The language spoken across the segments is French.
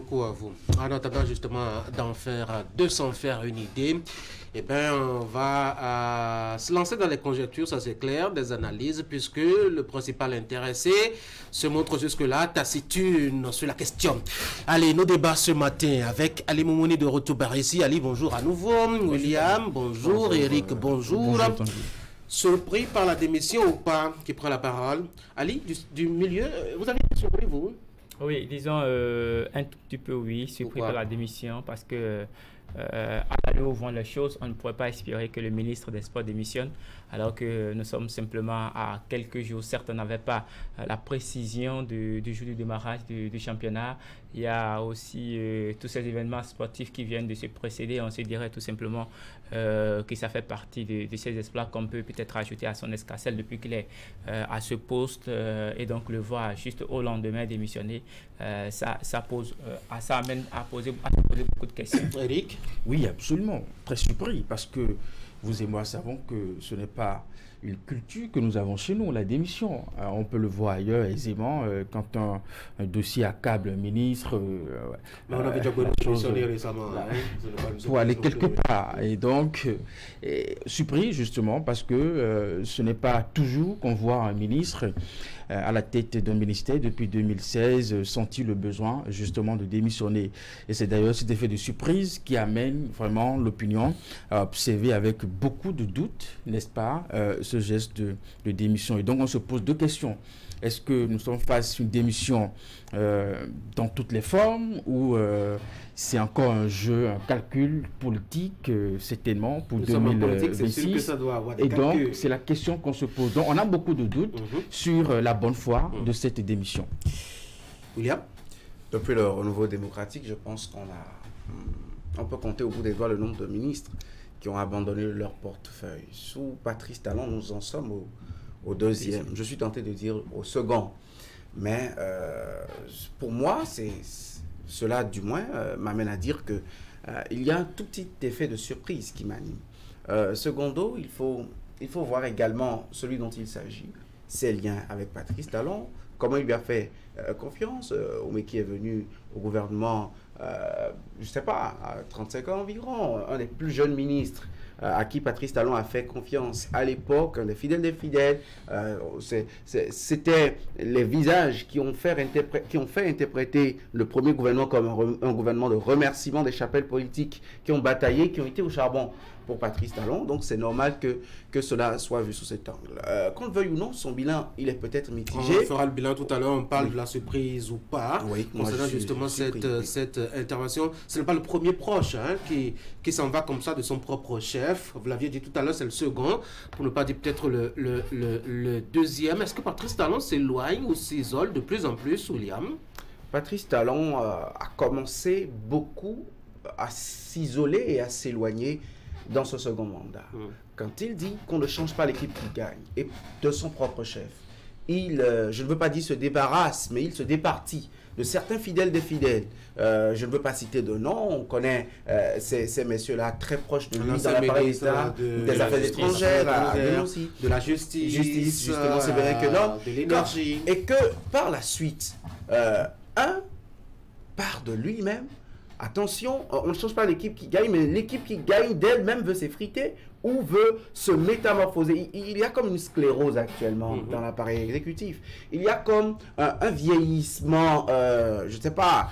beaucoup à vous. En attendant justement d'en faire deux sans faire une idée, eh bien, on va se lancer dans les conjectures, ça c'est clair, des analyses, puisque le principal intéressé se montre jusque-là taciturne sur la question. Allez, nos débats ce matin avec Ali Moumouni de retour par ici. Ali, bonjour à nouveau. William, bonjour. Eric, bonjour. Surpris par la démission ou pas? Qui prend la parole? Ali, du milieu, vous avez été surpris, vous? Oui, disons un tout petit peu oui, surpris par la démission parce que à l'allure où vont les choses, on ne pourrait pas espérer que le ministre des Sports démissionne alors que nous sommes simplement à quelques jours. Certes, on n'avait pas la précision du jour du démarrage du championnat. Il y a aussi tous ces événements sportifs qui viennent de se précéder. On se dirait tout simplement que ça fait partie de ces exploits qu'on peut peut-être ajouter à son escarcelle depuis qu'il est à ce poste et donc le voir juste au lendemain démissionner, ça amène à poser beaucoup de questions. Eric? Oui, absolument. Très surpris parce que vous et moi savons que ce n'est pas une culture que nous avons chez nous, la démission. On peut le voir ailleurs aisément quand un dossier accable un ministre. Mais on avait déjà démissionné récemment. Pour aller quelque part. Et donc, surpris justement parce que ce n'est pas toujours qu'on voit un ministre à la tête d'un ministère depuis 2016 senti le besoin justement de démissionner. Et c'est d'ailleurs cet effet de surprise qui amène vraiment l'opinion à observer avec beaucoup de doutes, n'est-ce pas, ce geste de démission. Et donc on se pose deux questions. Est-ce que nous sommes face à une démission dans toutes les formes ou c'est encore un jeu, un calcul politique certainement pour 2026? Et donc c'est la question qu'on se pose. Donc on a beaucoup de doutes sur la bonne foi de cette démission. William? Depuis le renouveau démocratique, je pense qu'on peut compter au bout des doigts le nombre de ministres qui ont abandonné leur portefeuille. Sous Patrice Talon, nous en sommes au deuxième. Je suis tenté de dire au second. Mais pour moi, cela du moins m'amène à dire que il y a un tout petit effet de surprise qui m'anime. Secondo, il faut voir également celui dont il s'agit, ses liens avec Patrice Talon, comment il lui a fait confiance, qui est venu au gouvernement, je ne sais pas, à 35 ans environ, un des plus jeunes ministres à qui Patrice Talon a fait confiance à l'époque, un des fidèles. C'était les visages qui ont fait interpréter le premier gouvernement comme un gouvernement de remerciement des chapelles politiques qui ont bataillé, qui ont été au charbon pour Patrice Talon. Donc c'est normal que cela soit vu sous cet angle. Qu'on le veuille ou non, son bilan, il est peut-être mitigé. On fera le bilan tout à l'heure, on parle de la surprise ou pas. Oui, concernant justement cette intervention. Ce n'est pas le premier proche qui s'en va comme ça de son propre chef. Vous l'aviez dit tout à l'heure, c'est le second, pour ne pas dire peut-être le deuxième. Est-ce que Patrice Talon s'éloigne ou s'isole de plus en plus, William? Patrice Talon a commencé beaucoup à s'isoler et à s'éloigner dans ce second mandat. Quand il dit qu'on ne change pas l'équipe qui gagne et de son propre chef, je ne veux pas dire se débarrasse, mais il se départit de certains fidèles des fidèles. Je ne veux pas citer de nom, on connaît ces messieurs-là très proches de lui dans l'appareil d'État, des affaires étrangères, de la justice, justement, c'est vrai que non, de l'énergie. Et que par la suite, un part de lui-même. Attention, on ne change pas l'équipe qui gagne, mais l'équipe qui gagne d'elle-même veut s'effriter ou veut se métamorphoser. Il y a comme une sclérose actuellement dans l'appareil exécutif. Il y a comme un vieillissement, je ne sais pas,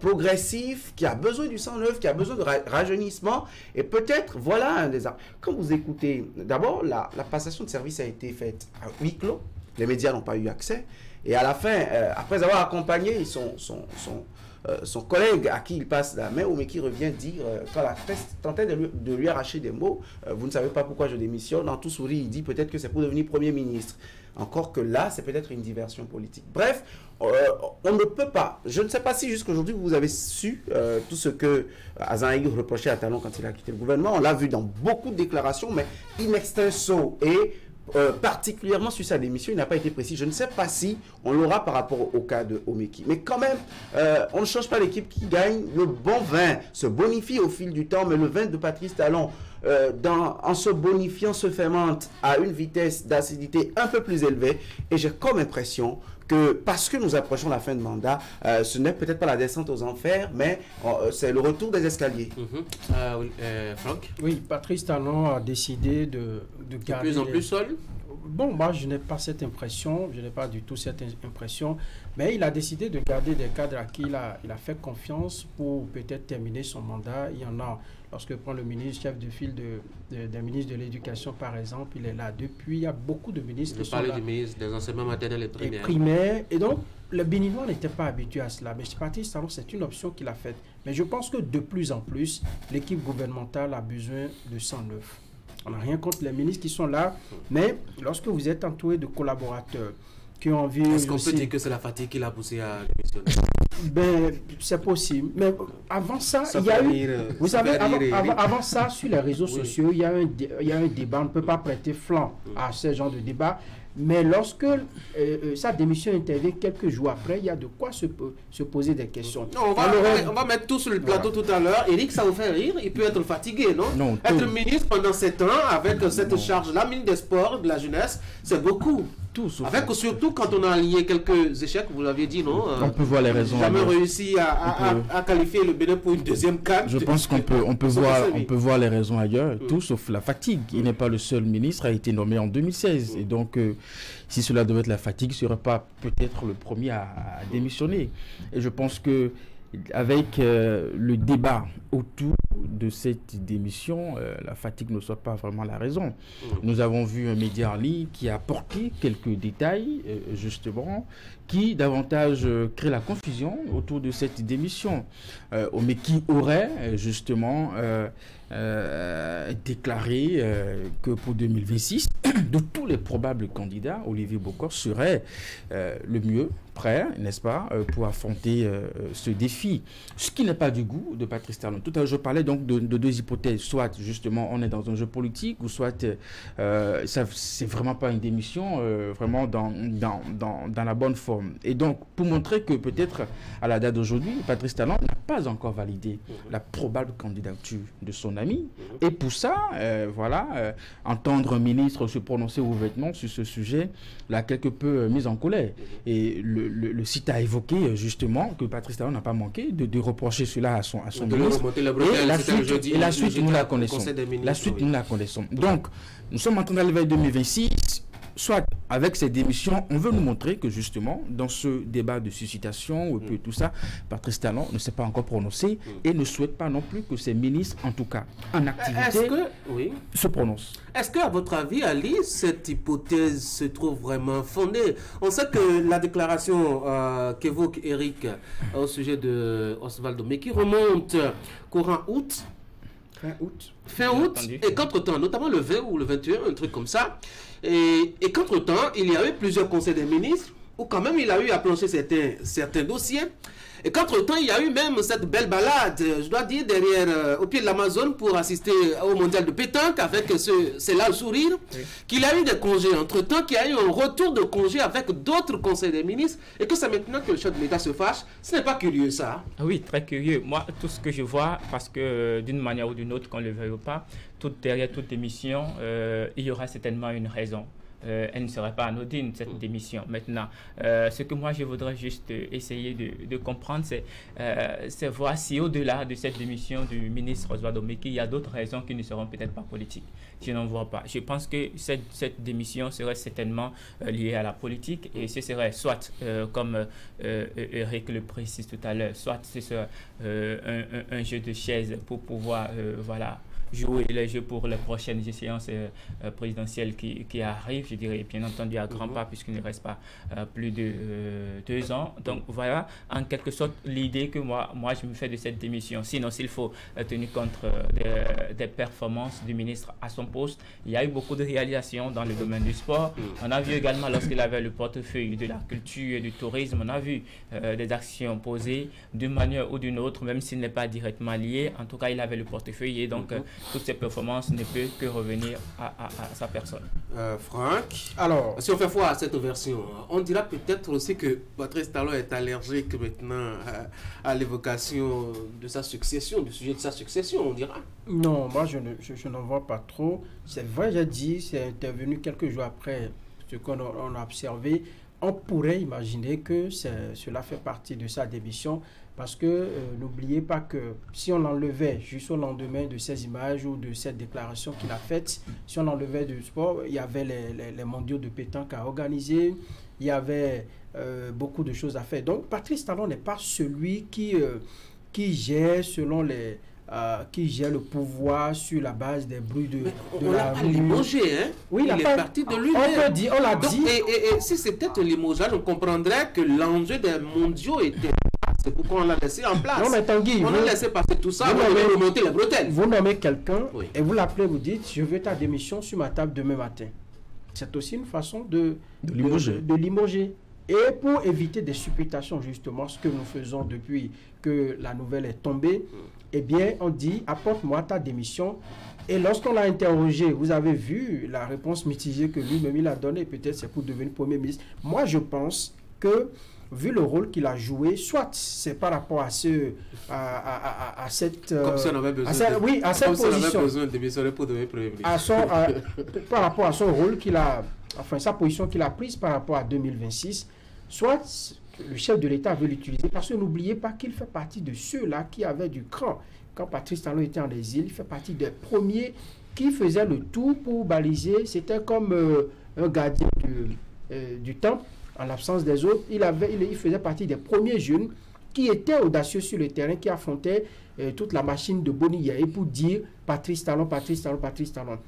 progressif, qui a besoin du sang neuf, qui a besoin de rajeunissement. Et peut-être, voilà un des arbres. Quand vous écoutez, d'abord, la passation de service a été faite à huis clos. Les médias n'ont pas eu accès. Et à la fin, après avoir accompagné son collègue à qui il passe la main, mais qui revient dire, quand la presse tentait de lui arracher des mots, vous ne savez pas pourquoi je démissionne, en tout sourire, il dit peut-être que c'est pour devenir Premier ministre. Encore que là, c'est peut-être une diversion politique. Bref, on ne peut pas, je ne sais pas si jusqu'aujourd'hui vous avez su tout ce que Azan reprochait à Talon quand il a quitté le gouvernement. On l'a vu dans beaucoup de déclarations, mais in extenso et particulièrement sur sa démission, il n'a pas été précis. Je ne sais pas si on l'aura par rapport au cas de Omeki. Mais quand même, on ne change pas l'équipe qui gagne. Le bon vin se bonifie au fil du temps, mais le vin de Patrice Talon, en se bonifiant, se fermente à une vitesse d'acidité un peu plus élevée. Et j'ai comme impression que parce que nous approchons la fin de mandat, ce n'est peut-être pas la descente aux enfers, mais c'est le retour des escaliers. Franck? Oui, Patrice Talon a décidé de garder... De plus en plus seul? Bon, moi, je n'ai pas cette impression, je n'ai pas du tout cette impression, mais il a décidé de garder des cadres à qui il a fait confiance pour peut-être terminer son mandat. Il y en a, lorsque prend le ministre, chef de file des ministres de l'Éducation, par exemple, il est là depuis. Il y a beaucoup de ministres qui sont là. Du ministre des enseignements maternels et primaires. Et donc, le Béninois n'était pas habitué à cela. Mais Patrice Talon, c'est une option qu'il a faite. Mais je pense que de plus en plus, l'équipe gouvernementale a besoin de sang neuf. On n'a rien contre les ministres qui sont là, mais lorsque vous êtes entouré de collaborateurs qui ont envie... Est-ce qu'on peut dire que c'est la fatigue qui l'a poussé à démissionner? Ben, c'est possible. Mais avant ça, il y a eu... Vous savez, avant ça, sur les réseaux sociaux, il y a un débat. On ne peut pas prêter flanc à ce genre de débat. Mais lorsque sa démission intervient quelques jours après, il y a de quoi se poser des questions. Non, on va mettre tout sur le plateau tout à l'heure. Eric, ça vous fait rire? Il peut être fatigué, non? Non. Être ministre pendant 7 ans avec cette charge-là, ministre des Sports, de la jeunesse, c'est beaucoup. Avec surtout quand on a lié quelques échecs, vous l'aviez dit, non? On peut voir les raisons. Jamais réussi à qualifier le Bénin pour une deuxième CAN. Je pense qu'on peut voir les raisons ailleurs, tout sauf la fatigue. Il n'est pas le seul ministre, a été nommé en 2016. Et donc, si cela devait être la fatigue, il ne serait pas peut-être le premier à démissionner. Et je pense que avec le débat autour de cette démission, la fatigue ne soit pas vraiment la raison. Nous avons vu un média en ligne qui a apporté quelques détails, justement, qui davantage crée la confusion autour de cette démission, mais qui aurait justement déclaré que pour 2026, de tous les probables candidats, Olivier Bokor serait le mieux prêt, n'est-ce pas, pour affronter ce défi. Ce qui n'est pas du goût de Patrice Talon. Tout à l'heure, je parlais donc de deux hypothèses. Soit, justement, on est dans un jeu politique, ou soit, c'est vraiment pas une démission, vraiment dans la bonne forme. Et donc, pour montrer que peut-être, à la date d'aujourd'hui, Patrice Talon n'a pas encore validé la probable candidature de son ami. Et pour ça, entendre un ministre se prononcer ouvertement sur ce sujet l'a quelque peu mis en colère. Et le site a évoqué justement que Patrice Talon n'a pas manqué de reprocher cela à son ministre. Et la suite, nous la connaissons. La suite, nous la connaissons. Donc, nous sommes en train d'aller vers 2026. Soit avec ces démissions, on veut nous montrer que justement, dans ce débat de suscitation, et puis tout ça, Patrice Talon ne s'est pas encore prononcé et ne souhaite pas non plus que ses ministres, en tout cas en activité, se prononcent. Est-ce qu'à votre avis, Ali, cette hypothèse se trouve vraiment fondée? On sait que la déclaration qu'évoque Eric au sujet de Osvaldo Meki remonte courant août. Fin août, et qu'entre-temps, notamment le 20 ou le 21, un truc comme ça, et qu'entre-temps, il y a eu plusieurs conseils des ministres, où quand même il a eu à plancher certains dossiers, et qu'entre-temps, il y a eu même cette belle balade, je dois dire, derrière, au pied de l'Amazone, pour assister au mondial de pétanque, avec c'est là le sourire, qu'il a eu des congés entre-temps, qu'il y a eu un retour de congés avec d'autres conseils des ministres, et que c'est maintenant que le chef de l'État se fâche. Ce n'est pas curieux, ça? Oui, très curieux. Moi, tout ce que je vois, parce que d'une manière ou d'une autre, qu'on ne le veuille ou pas, derrière toute démission, il y aura certainement une raison. Elle ne serait pas anodine, cette démission. Maintenant, ce que moi je voudrais juste essayer de comprendre, c'est voir si au-delà de cette démission du ministre Osvaldo Meki, il y a d'autres raisons qui ne seront peut-être pas politiques. Je n'en vois pas. Je pense que cette démission serait certainement liée à la politique, et ce serait soit, comme Eric le précise tout à l'heure, soit ce serait un jeu de chaises pour pouvoir jouer les jeux pour les prochaines échéances présidentielles qui arrivent, je dirais, bien entendu à grands pas, puisqu'il ne reste pas plus de 2 ans. Donc voilà, en quelque sorte, l'idée que moi je me fais de cette démission. Sinon, s'il faut tenir compte des performances du ministre à son poste, il y a eu beaucoup de réalisations dans le domaine du sport. On a vu également, lorsqu'il avait le portefeuille de la culture et du tourisme, on a vu des actions posées d'une manière ou d'une autre, même s'il n'est pas directement lié. En tout cas, il avait le portefeuille, et donc toutes ces performances ne peuvent que revenir à sa personne. Franck, alors, si on fait foi à cette version, on dira peut-être aussi que Patrice Talon est allergique maintenant à l'évocation de sa succession, du sujet de sa succession, on dira. Non, moi je n'en vois pas trop. C'est vrai, j'ai dit, c'est intervenu quelques jours après ce qu'on a observé. on pourrait imaginer que cela fait partie de sa démission parce que n'oubliez pas que si on l'enlevait juste au lendemain de ces images ou de cette déclaration qu'il a faite, si on l'enlevait du sport, il y avait les mondiaux de pétanque à organiser, il y avait beaucoup de choses à faire. Donc Patrice Talon n'est pas celui qui gère selon qui gère le pouvoir sur la base des bruits de on l'a pas limogé, hein? Oui, il est parti de lui-même. On l'a dit. Et si c'était le limogeage, on comprendrait que l'enjeu des mondiaux était... C'est pourquoi on l'a laissé en place. Non, mais Tanguy, on a laissé passer tout ça, on a remonté les bretelles. Vous nommez quelqu'un et vous l'appelez, vous dites, je veux ta démission sur ma table demain matin. C'est aussi une façon de limoger. Et pour éviter des supputations, justement, ce que nous faisons depuis que la nouvelle est tombée, eh bien, on dit, apporte-moi ta démission. Et lorsqu'on l'a interrogé, vous avez vu la réponse mitigée que lui-même il a donnée. Peut-être c'est pour devenir Premier ministre. Moi, je pense que, vu le rôle qu'il a joué, soit c'est par rapport à cette... Comme si on avait besoin à cette position. Besoin de démissionner pour devenir Premier ministre. Par rapport à son rôle qu'il a... Enfin, sa position qu'il a prise par rapport à 2026, soit le chef de l'État veut l'utiliser, parce que n'oubliez pas qu'il fait partie de ceux-là qui avaient du cran. Quand Patrice Talon était en exil, il fait partie des premiers qui faisaient le tout pour baliser. C'était comme un gardien du temple, en l'absence des autres. Il faisait partie des premiers jeunes qui étaient audacieux sur le terrain, qui affrontaient toute la machine de Boni Yaé pour dire Patrice Talon, Patrice Talon, Patrice Talon.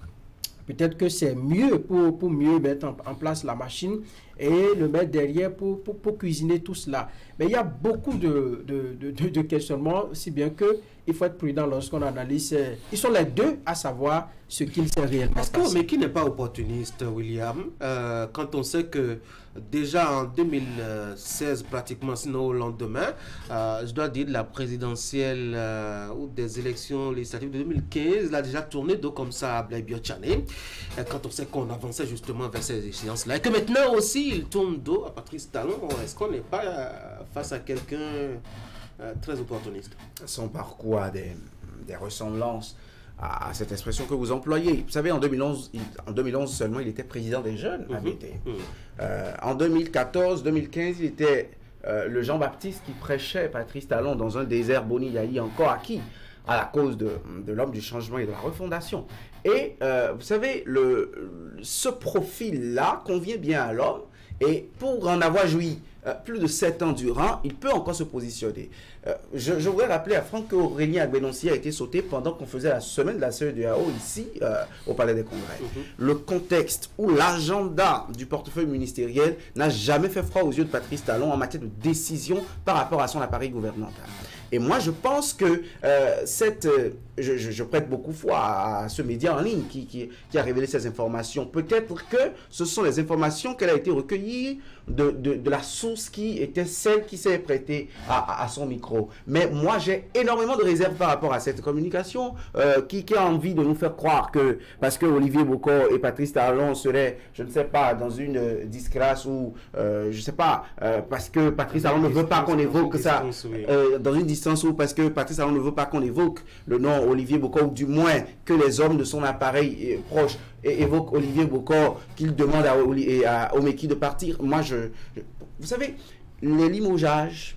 Peut-être que c'est mieux pour mieux mettre en place la machine et le mettre derrière pour cuisiner tout cela. Mais il y a beaucoup de questionnements, si bien qu'il faut être prudent lorsqu'on analyse. Ils sont les deux à savoir ce qu'il s'est réellement passé. Mais qui n'est pas opportuniste, William, quand on sait que déjà en 2016, pratiquement, sinon au lendemain, je dois dire de la présidentielle ou des élections législatives de 2015, il a déjà tourné dos comme ça à Blaise Biotchané, quand on sait qu'on avançait justement vers ces échéances-là. Et que maintenant aussi, il tourne dos à Patrice Talon. Est-ce qu'on n'est pas face à quelqu'un très opportuniste? Son parcours a des ressemblances à cette expression que vous employez. Vous savez, en 2011 seulement, il était président des jeunes à BT. En 2014, 2015, il était le Jean-Baptiste qui prêchait Patrice Talon dans un désert Boni Yahi encore acquis à la cause de l'homme du changement et de la refondation. Et vous savez, ce profil-là convient bien à l'homme, et pour en avoir joui plus de 7 ans durant, il peut encore se positionner. Je voudrais rappeler à Franck qu'Aurélien Agbenonci a été sauté pendant qu'on faisait la semaine de la CEDEAO ici, au Palais des Congrès. Le contexte ou l'agenda du portefeuille ministériel n'a jamais fait froid aux yeux de Patrice Talon en matière de décision par rapport à son appareil gouvernemental. Et moi, je pense que je prête beaucoup foi à ce média en ligne qui a révélé ces informations. Peut-être que ce sont les informations qu'elle a été recueillie de la source qui était celle qui s'est prêtée à son micro. Mais moi, j'ai énormément de réserves par rapport à cette communication qui a envie de nous faire croire que parce que Olivier Bokor et Patrice Talon seraient, je ne sais pas, dans une disgrâce ou, je ne sais pas, parce que Patrice Talon ne veut pas qu'on évoque ça, dans une distance ou parce que Patrice Talon ne veut pas qu'on évoque le nom Olivier Bokor, ou du moins que les hommes de son appareil proche évoquent Olivier Bokor, qu'il demande à Omeki de partir. Moi, vous savez, les limogeages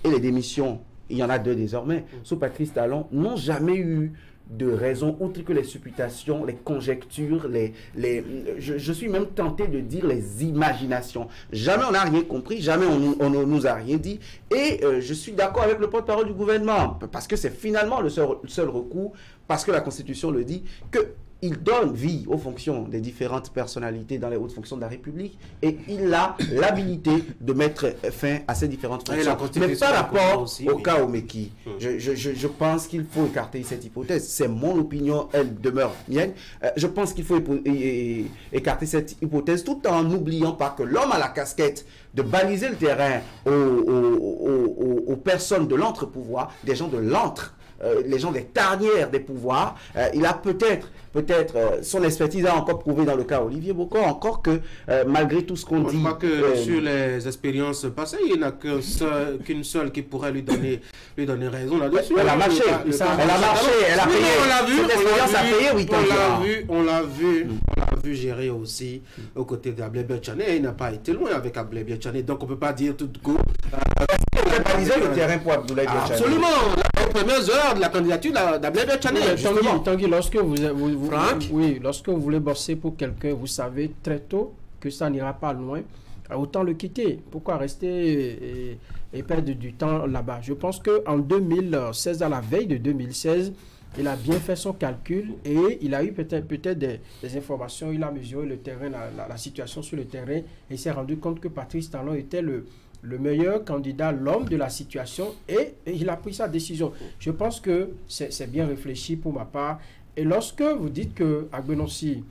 et les démissions, il y en a 2 désormais, sous Patrice Talon, n'ont jamais eu de raison, outre que les supputations, les conjectures, je suis même tenté de dire les imaginations. Jamais on n'a rien compris, jamais on ne nous a rien dit. Et je suis d'accord avec le porte-parole du gouvernement, parce que c'est finalement le seul recours, parce que la Constitution le dit, qu'il donne vie aux fonctions des différentes personnalités dans les hautes fonctions de la République, et il a l'habilité de mettre fin à ces différentes fonctions. Mais par rapport au cas Omeki, je pense qu'il faut écarter cette hypothèse. C'est mon opinion, elle demeure mienne. Je pense qu'il faut écarter cette hypothèse tout en n'oubliant pas que l'homme a la casquette de baliser le terrain aux personnes de l'entre-pouvoir, des gens de l'entre, les gens des tanières des pouvoirs. Il a peut-être son expertise a encore prouvé dans le cas Olivier Bokor, encore que malgré tout ce qu'on dit... Je crois que sur les expériences passées, il n'y en a qu'une seule qui pourrait lui donner raison là-dessus. Elle a marché, elle a payé. On l'a vu, cette expérience a payé, oui. On l'a vu vu gérer aussi aux côtés d'Ablé Biachane. Il n'a pas été loin avec Ablé Biachane. Donc on ne peut pas dire tout go. Il a balisé le terrain pour Abdoulaye Biachane. Absolument. Les premières heures de la candidature d'Ablé Biachane. Tanguy, lorsque lorsque vous voulez bosser pour quelqu'un, vous savez très tôt que ça n'ira pas loin. Autant le quitter. Pourquoi rester et perdre du temps là-bas? Je pense qu'en 2016, à la veille de 2016, il a bien fait son calcul et il a eu peut-être des informations. Il a mesuré le terrain, la situation sur le terrain et il s'est rendu compte que Patrice Talon était le meilleur candidat, l'homme de la situation et il a pris sa décision. Je pense que c'est bien réfléchi pour ma part. Et lorsque vous dites que Agbenossi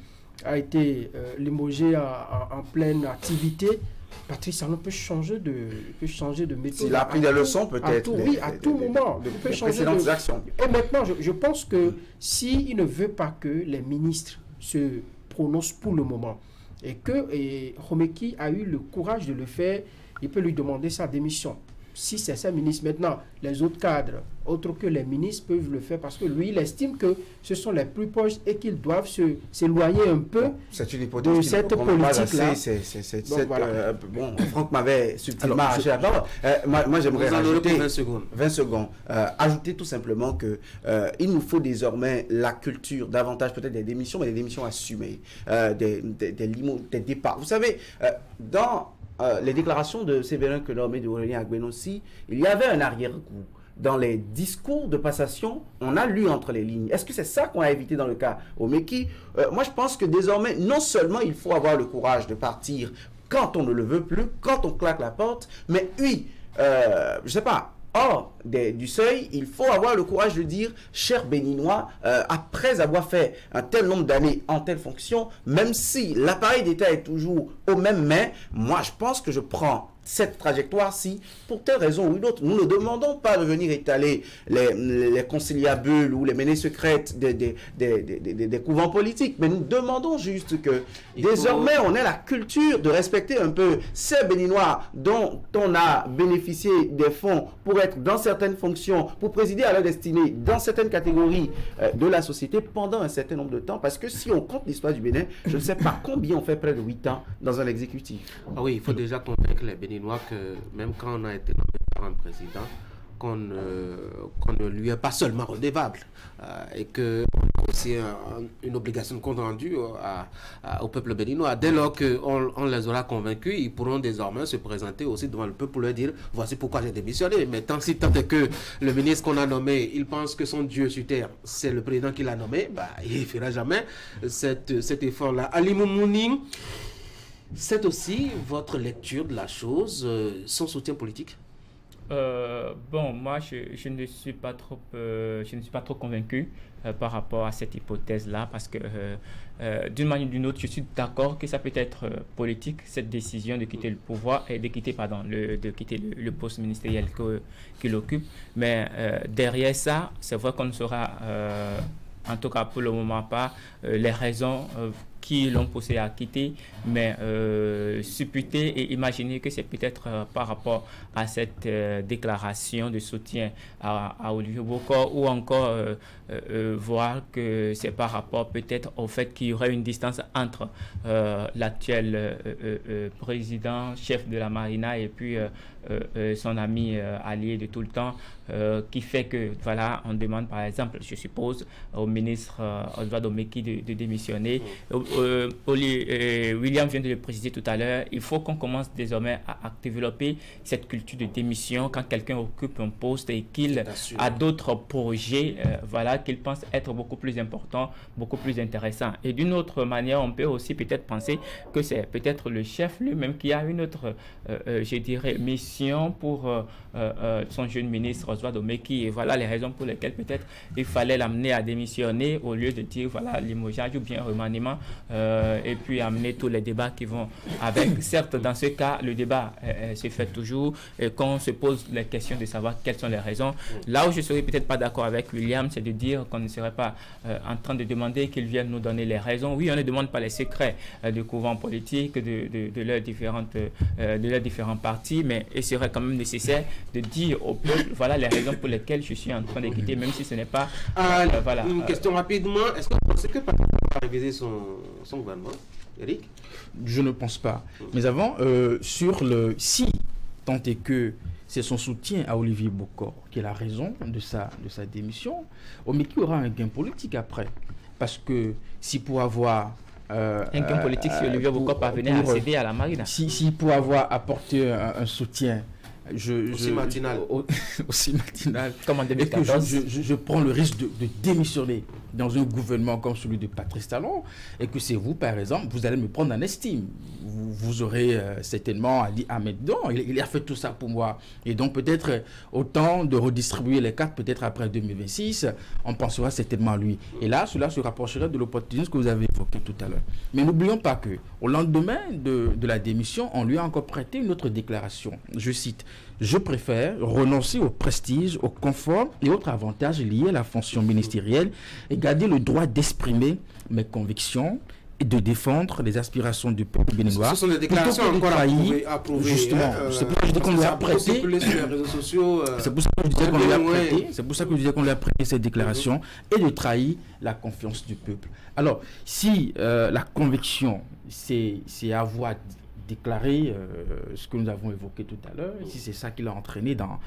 a été limogé en pleine activité, Patrice Talon peut changer de méthode. Il a pris des leçons peut-être. Oui, à tout moment. De précédentes actions. Et maintenant, je pense que s'il ne veut pas que les ministres se prononcent pour le moment et que Romeki a eu le courage de le faire, il peut lui demander sa démission. Si c'est ces ministres, maintenant, les autres cadres, autres que les ministres, peuvent le faire parce que lui, il estime que ce sont les plus proches et qu'ils doivent s'éloigner un peu de cette politique-là. Bon, Franck m'avait subtilement arraché la parole. Moi, j'aimerais rajouter 20 secondes. Ajouter tout simplement que il nous faut désormais la culture, davantage peut-être des démissions, mais des démissions assumées, des départs. Vous savez, dans les déclarations de Séverin Kelorme et d'Aurélien Agbenossi, il y avait un arrière-goût. Dans les discours de passation, on a lu entre les lignes. Est-ce que c'est ça qu'on a évité dans le cas Omeki? Moi, je pense que désormais, non seulement il faut avoir le courage de partir quand on ne le veut plus, quand on claque la porte, mais oui, je sais pas, hors du seuil, il faut avoir le courage de dire, cher Béninois, après avoir fait un tel nombre d'années en telle fonction, même si l'appareil d'État est toujours aux mêmes mains, moi je pense que je prends cette trajectoire-ci pour telle raison ou une autre. Nous ne demandons pas de venir étaler les conciliabules ou les menées secrètes des couvents politiques, mais nous demandons juste que désormais on ait la culture de respecter un peu ces Béninois dont on a bénéficié des fonds pour être dans certaines fonctions, pour présider à leur destinée dans certaines catégories de la société pendant un certain nombre de temps, parce que si on compte l'histoire du Bénin, je ne sais pas combien on fait près de 8 ans dans un exécutif. Ah oui, il faut déjà convaincre les Béninois que même quand on a été nommé par un président, qu'on ne lui est pas seulement redevable et qu'on a aussi une obligation de compte rendu au peuple béninois. Dès lors qu'on les aura convaincus, ils pourront désormais se présenter aussi devant le peuple pour leur dire voici pourquoi j'ai démissionné. Mais tant est que le ministre qu'on a nommé, il pense que son Dieu sur terre, c'est le président qui l'a nommé, il ne fera jamais cet effort-là. Ali Moumouni, c'est aussi votre lecture de la chose, son soutien politique? Bon, moi, je ne suis pas trop convaincu par rapport à cette hypothèse-là, parce que d'une manière ou d'une autre, je suis d'accord que ça peut être politique, cette décision de quitter le pouvoir et de quitter le poste ministériel qu'il occupe. Mais derrière ça, c'est vrai qu'on ne saura, en tout cas pour le moment pas, les raisons qui l'ont poussé à quitter, mais supputer et imaginer que c'est peut-être par rapport à cette déclaration de soutien à Olivier Bokor, ou encore voir que c'est par rapport peut-être au fait qu'il y aurait une distance entre l'actuel président, chef de la Marina, et puis son ami allié de tout le temps, qui fait que, voilà, on demande par exemple, je suppose, au ministre Oswald Omeki de démissionner. William vient de le préciser tout à l'heure, il faut qu'on commence désormais à développer cette culture de démission quand quelqu'un occupe un poste et qu'il a d'autres projets, voilà, qu'il pense être beaucoup plus importants, beaucoup plus intéressants. Et d'une autre manière, on peut aussi peut-être penser que c'est peut-être le chef lui-même qui a une autre, je dirais, mission pour son jeune ministre Oswald Omeki, et voilà les raisons pour lesquelles peut-être il fallait l'amener à démissionner au lieu de dire voilà limogeage ou bien remaniement, et puis amener tous les débats qui vont avec. Certes, dans ce cas, le débat se fait toujours et qu'on se pose la question de savoir quelles sont les raisons. Là où je ne serais peut-être pas d'accord avec William, c'est de dire qu'on ne serait pas en train de demander qu'ils viennent nous donner les raisons. Oui, on ne demande pas les secrets du courant politique, de leurs différents partis, mais il serait quand même nécessaire de dire au peuple, voilà les raisons pour lesquelles je suis en train de quitter, même si ce n'est pas... Une question rapidement, est-ce que vous pensez que pas réviser son gouvernement, Eric? Je ne pense pas. Mais avant, sur le si, tant est que c'est son soutien à Olivier Bokor qui est la raison de sa démission, Omeki aura un gain politique après. Parce que si pour avoir... un gain politique si Olivier Bokor parvenait à céder à la Marina. Si pour avoir apporté un soutien... aussi matinal. Comme en 2014. Et que je prends le risque de démissionner dans un gouvernement comme celui de Patrice Talon, et que c'est vous, par exemple, vous allez me prendre en estime. Vous aurez certainement dit, ah mais non, il a fait tout ça pour moi. Et donc peut-être autant de redistribuer les cartes, peut-être après 2026, on pensera certainement à lui. Et là, cela se rapprocherait de l'opportunisme que vous avez évoqué tout à l'heure. Mais n'oublions pas que au lendemain de la démission, on lui a encore prêté une autre déclaration. Je cite: je préfère renoncer au prestige, au confort et autres avantages liés à la fonction ministérielle et garder le droit d'exprimer mes convictions et de défendre les aspirations du peuple béninois. Ce sont des déclarations encore approuvées. Justement, c'est pour ça que je dis qu'on lui a prêté. C'est pour ça que je disais qu'on lui a prêté. C'est pour ça que je disais qu'on lui a prêté cette déclaration et de trahir la confiance du peuple. Alors, si la conviction, c'est avoir déclaré ce que nous avons évoqué tout à l'heure, si c'est ça qui l'a entraîné dans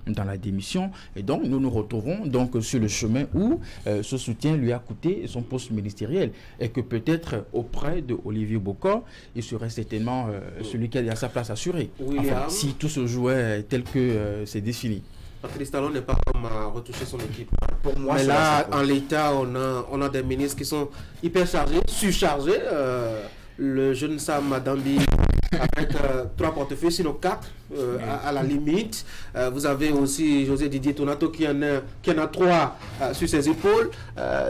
la démission, et donc nous nous retrouvons donc sur le chemin où ce soutien lui a coûté son poste ministériel, et que peut-être auprès de Olivier Bokor, il serait certainement celui qui a sa place assurée. Enfin, si tout se jouait tel que c'est défini. Patrice Talon n'est pas comme à retoucher son équipe. Pour moi, mais là, en l'état, on a des ministres qui sont hyper chargés, surchargés. Le jeune Sam Madambi avec 3 portefeuilles, sinon 4 à la limite. Vous avez aussi José Didier Tonato qui en a 3 sur ses épaules.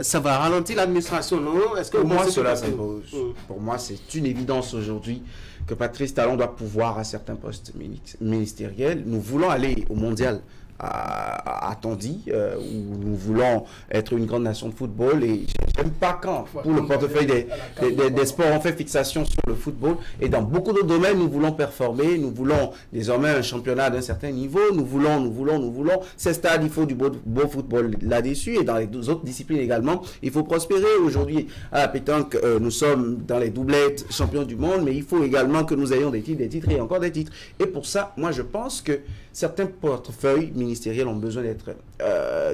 Ça va ralentir l'administration, non? Est-ce que pour moi, cela s'impose. Pour moi, c'est une évidence aujourd'hui que Patrice Talon doit pouvoir à certains postes ministériels. Nous voulons aller au mondial à Tandy, où nous voulons être une grande nation de football, et j'aime pas quand pour le portefeuille des sports on fait fixation sur le football, et dans beaucoup d'autres domaines nous voulons performer, nous voulons désormais un championnat d'un certain niveau, nous voulons ces stades, il faut du beau football là-dessus, et dans les autres disciplines également il faut prospérer. Aujourd'hui à la pétanque nous sommes dans les doublettes champions du monde, mais il faut également que nous ayons des titres et encore des titres, et pour ça moi je pense que certains portefeuilles ministériels ont besoin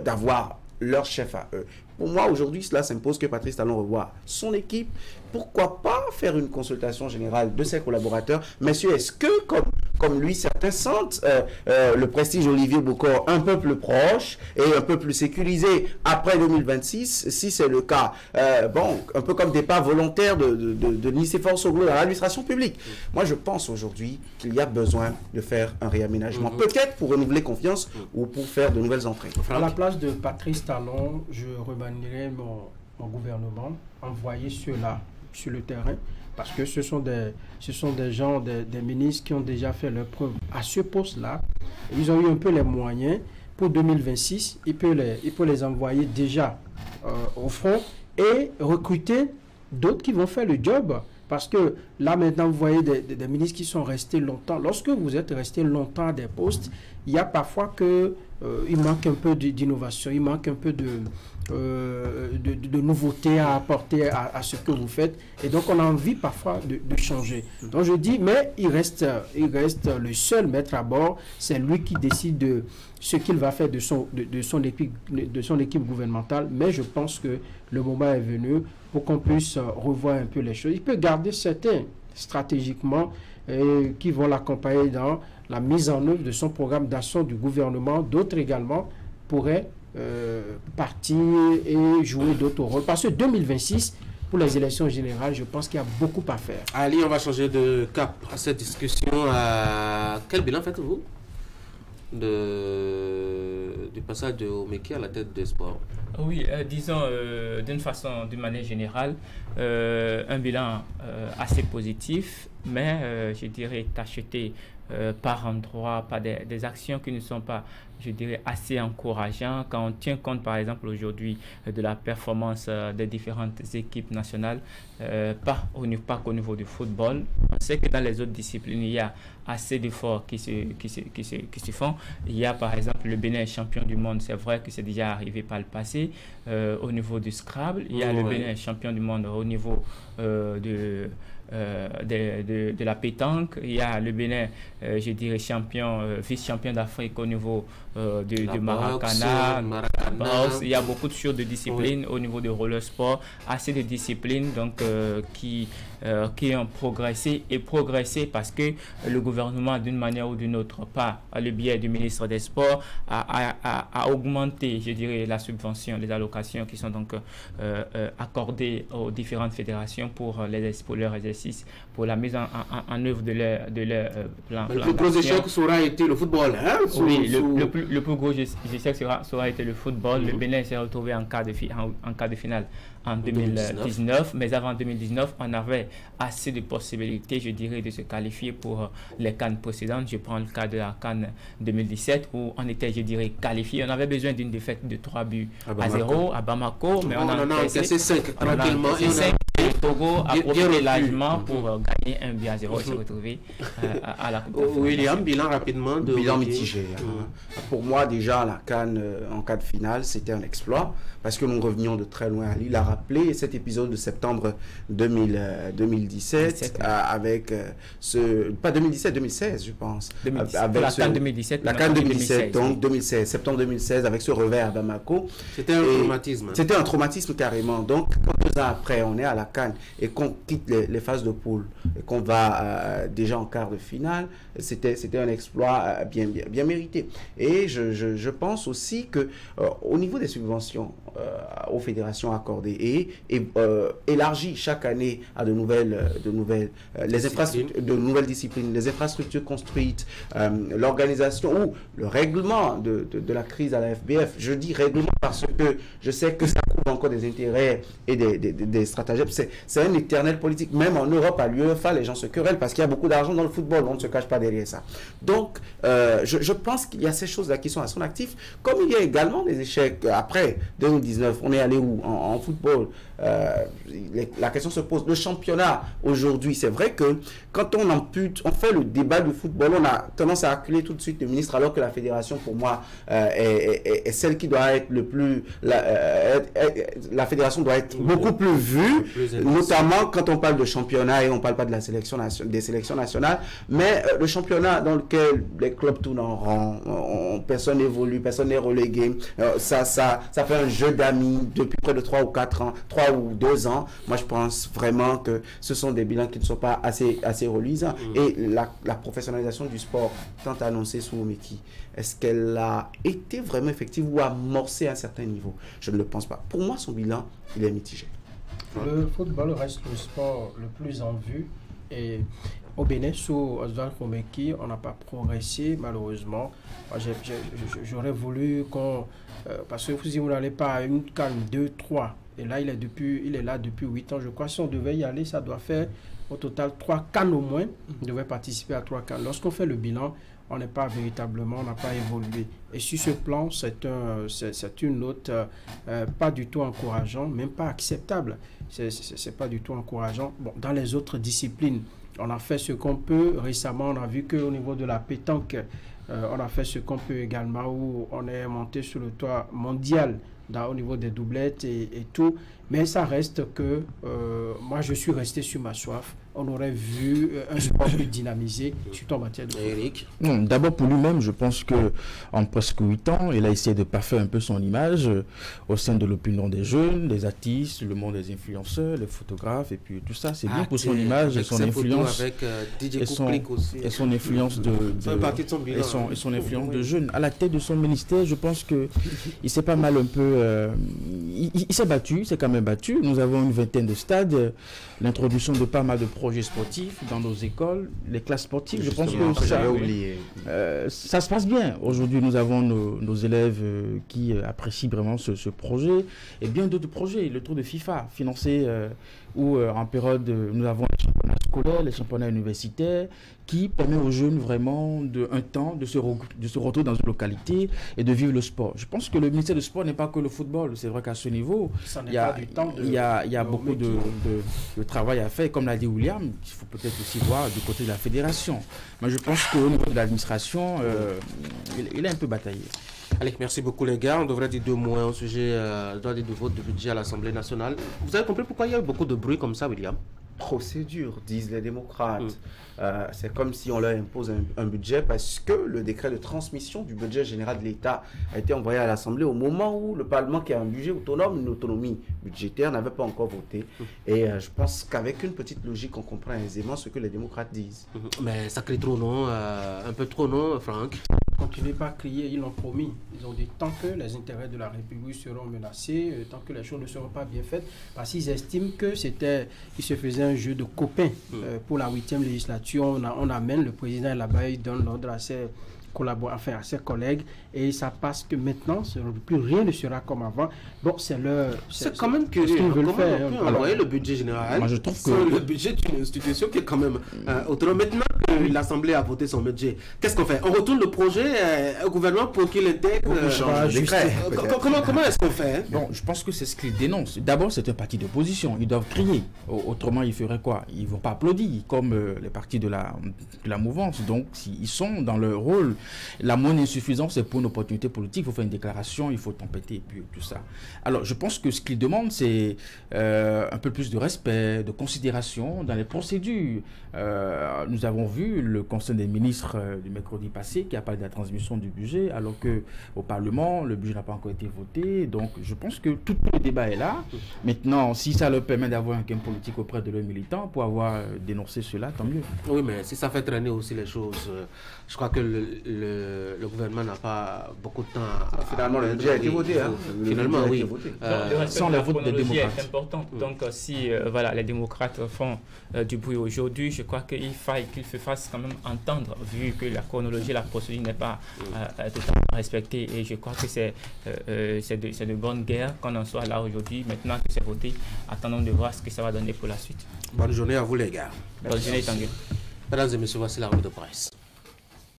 d'avoir leur chef à eux. Pour moi, aujourd'hui, cela s'impose que Patrice Talon revoie son équipe. Pourquoi pas faire une consultation générale de ses collaborateurs? Messieurs, est-ce que, comme lui, certains sentent le prestige Olivier Bokor un peu plus proche et un peu plus sécurisé après 2026, si c'est le cas? Un peu comme départ volontaire de Nicéphore Soglo dans l'administration publique. Moi, je pense aujourd'hui qu'il y a besoin de faire un réaménagement. Peut-être pour renouveler confiance ou pour faire de nouvelles entrées. À la place de Patrice Talon, je remanierais mon gouvernement, envoyer ceux-là sur le terrain, parce que ce sont des gens, des ministres qui ont déjà fait leur preuve à ce poste-là. Ils ont eu un peu les moyens. Pour 2026, il peut les envoyer déjà au front et recruter d'autres qui vont faire le job. Parce que là, maintenant, vous voyez des ministres qui sont restés longtemps. Lorsque vous êtes resté longtemps à des postes, il y a parfois il manque un peu d'innovation, il manque un peu de nouveauté à apporter à ce que vous faites. Et donc, on a envie parfois de changer. Donc, je dis, mais il reste le seul maître à bord. C'est lui qui décide de ce qu'il va faire de son équipe gouvernementale. Mais je pense que le moment est venu pour qu'on puisse revoir un peu les choses. Il peut garder certains stratégiquement qui vont l'accompagner dans la mise en œuvre de son programme d'action du gouvernement. D'autres également pourraient partir et jouer d'autres rôles. Parce que 2026, pour les élections générales, je pense qu'il y a beaucoup à faire. Ali, on va changer de cap à cette discussion. Quel bilan faites-vous du passage de Omeki à la tête des sports? Oui, disons d'une manière générale, un bilan assez positif, mais je dirais tacheté par endroits, par des actions qui ne sont pas je dirais, assez encourageant quand on tient compte, par exemple, aujourd'hui de la performance des différentes équipes nationales, pas qu'au niveau du football. On sait que dans les autres disciplines, il y a assez d'efforts qui se font. Il y a, par exemple, le Bénin champion du monde, c'est vrai que c'est déjà arrivé par le passé, au niveau du Scrabble. Il y a le Bénin champion du monde au niveau de la pétanque. Il y a le Bénin, je dirais, vice-champion d'Afrique au niveau du Maracana. Il y a beaucoup de disciplines au niveau de roller sport, assez de disciplines donc, qui ont progressé parce que le gouvernement, d'une manière ou d'une autre, par le biais du ministre des Sports, a augmenté, je dirais, la subvention, les allocations qui sont donc accordées aux différentes fédérations pour leur exercice, pour la mise en œuvre de leur plan. Le plus gros échec aura été le football. Hein, oui, le plus gros échec aura été le football. Le Bénin s'est retrouvé en quart de finale en 2019, mais avant 2019, on avait assez de possibilités, je dirais, de se qualifier pour les CAN précédentes. Je prends le cas de la CAN 2017 où on était, je dirais, qualifié. On avait besoin d'une défaite de 3-0 à Bamako, mais on a encaissé 5 tranquillement. Le Togo a profité largement pour gagner 1-0 et se retrouver à la Coupe d'Afrique. William, bilan rapidement. Bilan mitigé. Pour moi, déjà, la CAN en quart de finale, c'était un exploit parce que nous revenions de très loin. Il a rappelé cet épisode de septembre 2017 avec pas 2017, 2016, je pense. Avec la CAN 2017. La CAN 2017, donc 2016, septembre 2016, avec ce revers à Bamako. C'était un traumatisme. C'était un traumatisme carrément. Donc, 2 ans après, on est à la CAN et qu'on quitte les phases de poule et qu'on va déjà en quart de finale, c'était un exploit bien mérité. Et je pense aussi que au niveau des subventions aux fédérations accordées et élargies chaque année à de nouvelles disciplines, les infrastructures construites, l'organisation ou le règlement de la crise à la FBF. Je dis règlement parce que je sais que ça couvre encore des intérêts et des stratagèmes. C'est un éternel politique. Même en Europe, à l'UEFA, les gens se querellent parce qu'il y a beaucoup d'argent dans le football. On ne se cache pas derrière ça. Donc, je pense qu'il y a ces choses-là qui sont à son actif. Comme il y a également des échecs après 2019. On est allé où en football? La question se pose. Le championnat, aujourd'hui, c'est vrai que quand on ampute, on fait le débat du football, on a tendance à acculer tout de suite le ministre, alors que la fédération, pour moi, est celle qui doit être le plus... La fédération doit être beaucoup plus vue, notamment quand on parle de championnat et on ne parle pas de la des sélections nationales, mais le championnat dans lequel les clubs tournent en rang, personne n'évolue, personne n'est relégué, ça fait un jeu d'amis depuis près de 3 ou 4 ans, 3 ou 2 ans. Moi, je pense vraiment que ce sont des bilans qui ne sont pas assez reluisants. Et la professionnalisation du sport, tant annoncée sous Omeki, est-ce qu'elle a été vraiment effective ou amorcée à un certain niveau? Je ne le pense pas. Pour moi, son bilan, il est mitigé. Le football reste le sport le plus en vue et au Bénin, sous Oswald Omeki, on n'a pas progressé malheureusement. J'aurais voulu qu'on... parce que si vous n'allez pas à une CAN 2-3, et là il est là depuis 8 ans, je crois. Si on devait y aller, ça doit faire au total 3 CAN au moins. On devait participer à 3 CAN. Lorsqu'on fait le bilan, on n'est pas véritablement, on n'a pas évolué. Et sur ce plan, c'est une note pas du tout encourageant, même pas acceptable. C'est pas du tout encourageant. Bon, dans les autres disciplines, on a fait ce qu'on peut. Récemment, on a vu qu'au niveau de la pétanque, on a fait ce qu'on peut également, où on est monté sur le toit mondial au niveau des doublettes et tout. Mais ça reste que moi, je suis resté sur ma soif. On aurait vu un sport plus dynamisé, surtout en matière de football. D'abord pour lui-même, je pense qu'en presque 8 ans, il a essayé de parfaire un peu son image au sein de l'opinion des jeunes, des artistes, le monde des influenceurs, les photographes, et puis tout ça, c'est bien pour son image et son influence. Avec DJ et son influence et son influence de jeunes. À la tête de son ministère, je pense qu'il s'est pas mal un peu... il s'est battu, c'est quand même battu. Nous avons une vingtaine de stades, l'introduction de pas mal de projets sportifs dans nos écoles, les classes sportives. Je pense que ça se passe bien. Aujourd'hui, nous avons nos élèves qui apprécient vraiment ce projet et bien d'autres projets. Le Tour de FIFA financé où en période, nous avons les championnats scolaires, les championnats universitaires qui permet aux jeunes vraiment un temps de se retrouver dans une localité et de vivre le sport. Je pense que le ministère du Sport n'est pas que le football. C'est vrai qu'à ce niveau, il y a beaucoup de travail à faire. Comme l'a dit William, il faut peut-être aussi voir du côté de la fédération. Mais je pense qu'au niveau de l'administration, il est un peu bataillé. Allez, merci beaucoup les gars. On devrait dire 2 mots au sujet du vote de budget à l'Assemblée nationale. Vous avez compris pourquoi il y a eu beaucoup de bruit comme ça, William? Procédure, disent les démocrates. C'est comme si on leur impose un budget parce que le décret de transmission du budget général de l'État a été envoyé à l'Assemblée au moment où le Parlement, qui a un budget autonome, une autonomie budgétaire, n'avait pas encore voté. Et je pense qu'avec une petite logique, on comprend aisément ce que les démocrates disent. Mais ça crie trop, non? Un peu trop, non, Franck? Continuez pas à crier, ils l'ont promis. Ils ont dit tant que les intérêts de la République seront menacés, tant que les choses ne seront pas bien faites, parce qu'ils estiment que il se faisait un jeu de copains pour la 8e législature. On amène le président là-bas, il donne l'ordre à ses à ses collègues, et ça passe que maintenant, plus rien ne sera comme avant. Bon, c'est quand même curieux. Ce qu'ils veulent faire. Alors, le budget général, moi, je trouve que le budget d'une institution qui est quand même autonome. Maintenant que l'Assemblée a voté son budget, qu'est-ce qu'on fait? On retourne le projet au gouvernement pour qu'il intègre comment est-ce qu'on fait? Bon, je pense que c'est ce qu'ils dénoncent. D'abord, c'est un parti d'opposition. Ils doivent crier. Autrement, ils feraient quoi? Ils ne vont pas applaudir comme les partis de la mouvance. Donc, s'ils sont dans leur rôle, la moindre insuffisance, c'est pour une opportunité politique. Il faut faire une déclaration, il faut tempêter, et puis tout ça. Alors, je pense que ce qu'ils demandent, c'est un peu plus de respect, de considération dans les procédures. Nous avons vu le Conseil des ministres du mercredi passé qui a parlé de la transmission du budget, alors qu'au Parlement, le budget n'a pas encore été voté. Donc, je pense que tout le débat est là. Maintenant, si ça leur permet d'avoir un gain politique auprès de leurs militants pour avoir dénoncé cela, tant mieux. Oui, mais si ça fait traîner aussi les choses, je crois que le gouvernement n'a pas beaucoup de temps. Finalement, le budget a été voté. Finalement, oui. Sans le vote des démocrates. C'est important. Donc, si les démocrates font du bruit aujourd'hui, je crois qu'il faille qu'ils se fassent quand même entendre, vu que la chronologie, la procédure n'est pas totalement respectée. Et je crois que c'est de bonne guerre qu'on en soit là aujourd'hui. Maintenant que c'est voté, attendons de voir ce que ça va donner pour la suite. Bonne journée à vous les gars. Bonne journée, Tanguy. Mesdames et messieurs, voici la revue de presse.